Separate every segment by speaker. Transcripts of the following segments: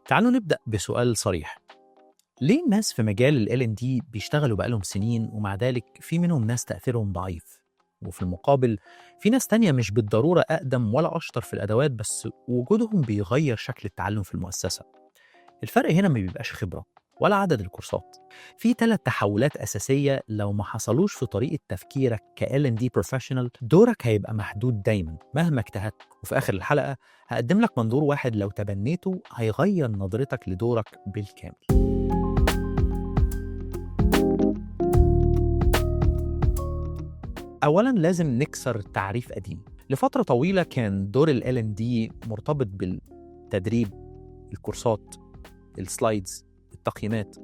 Speaker 1: تعالوا نبدأ بسؤال صريح. ليه الناس في مجال ال L&D بيشتغلوا بقالهم سنين ومع ذلك في منهم ناس تأثيرهم ضعيف؟ وفي المقابل في ناس تانية مش بالضرورة أقدم ولا أشطر في الأدوات بس وجودهم بيغير شكل التعلم في المؤسسة. الفرق هنا ما بيبقاش خبرة ولا عدد الكورسات. في 3 تحولات أساسية لو ما حصلوش في طريقة تفكيرك ك L&D professional دورك هيبقى محدود دايما مهما اجتهدت. وفي آخر الحلقة هقدم لك منظور واحد لو تبنيته هيغير نظرتك لدورك بالكامل. أولاً لازم نكسر تعريف قديم. لفترة طويلة كان دور ال L&D مرتبط بالتدريب، الكورسات، السلايدز، التقييمات،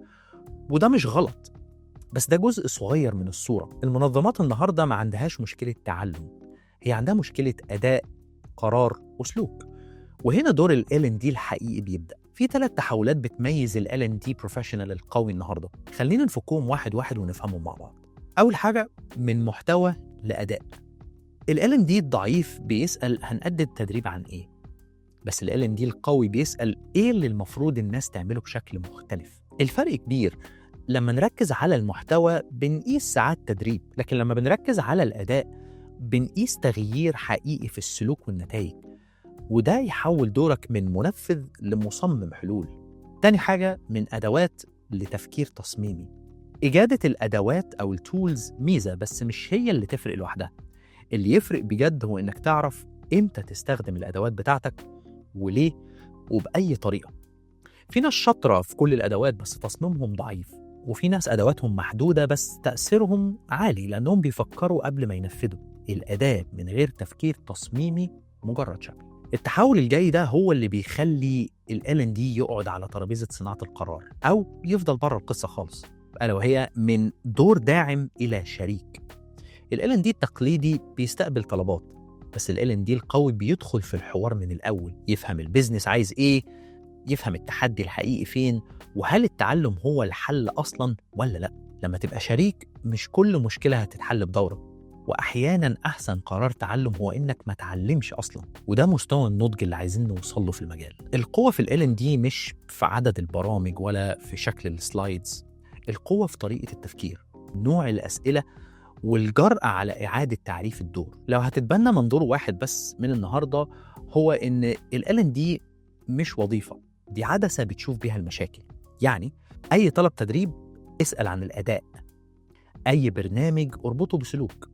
Speaker 1: وده مش غلط، بس ده جزء صغير من الصورة. المنظمات النهاردة ما عندهاش مشكلة تعلم، هي عندها مشكلة أداء، قرار، وسلوك. وهنا دور ال L&D الحقيقي بيبدأ. في 3 تحولات بتميز ال L&D professional القوي النهاردة. خلينا نفكهم واحد واحد ونفهمهم مع بعض. أول حاجة، من محتوى لأداء. ال L&D الضعيف بيسأل هنقدم تدريب عن إيه؟ بس ال L&D القوي بيسأل إيه اللي المفروض الناس تعمله بشكل مختلف؟ الفرق كبير. لما نركز على المحتوى بنقيس ساعات تدريب، لكن لما بنركز على الأداء بنقيس تغيير حقيقي في السلوك والنتائج، وده يحول دورك من منفذ لمصمم حلول. تاني حاجة، من أدوات لتفكير تصميمي. إجادة الأدوات أو التولز ميزة بس مش هي اللي تفرق لوحدها. اللي يفرق بجد هو إنك تعرف إمتى تستخدم الأدوات بتاعتك وليه وبأي طريقة. في ناس شاطرة في كل الأدوات بس تصميمهم ضعيف، وفي ناس أدواتهم محدودة بس تأثيرهم عالي لأنهم بيفكروا قبل ما ينفذوا. الأداة من غير تفكير تصميمي مجرد شكل. التحول الجاي ده هو اللي بيخلي ال L&D يقعد على ترابيزة صناعة القرار أو يفضل بره القصة خالص، ألا وهي من دور داعم إلى شريك. ال L&D التقليدي بيستقبل طلبات، بس ال L&D القوي بيدخل في الحوار من الأول، يفهم البيزنس عايز إيه، يفهم التحدي الحقيقي فين، وهل التعلم هو الحل أصلاً ولا لأ. لما تبقى شريك مش كل مشكلة هتتحل بدورك، وأحياناً أحسن قرار تعلم هو إنك ما تعلمش أصلاً، وده مستوى النضج اللي عايزين نوصله في المجال. القوة في ال L&D مش في عدد البرامج ولا في شكل السلايدز، القوة في طريقة التفكير، نوع الأسئلة، والجرأة على إعادة تعريف الدور. لو هتتبنى منظور واحد بس من النهاردة هو إن ال L&D مش وظيفة، دي عدسة بتشوف بيها المشاكل. يعني أي طلب تدريب اسأل عن الأداء، أي برنامج اربطه بسلوك،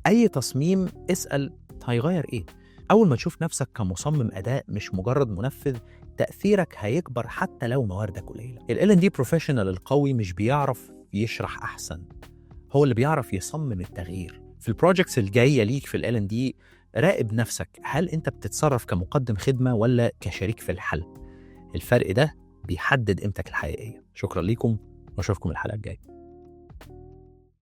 Speaker 1: أي تصميم اسأل هيغير إيه. أول ما تشوف نفسك كمصمم أداء مش مجرد منفذ، تأثيرك هيكبر حتى لو مواردك قليلة. ال L&D professional القوي مش بيعرف يشرح أحسن، هو اللي بيعرف يصمم التغيير. في البروجكتس الجاية ليك في ال L&D راقب نفسك، هل أنت بتتصرف كمقدم خدمة ولا كشريك في الحل؟ الفرق ده بيحدد قيمتك الحقيقية. شكرا لكم وأشوفكم الحلقة الجاية.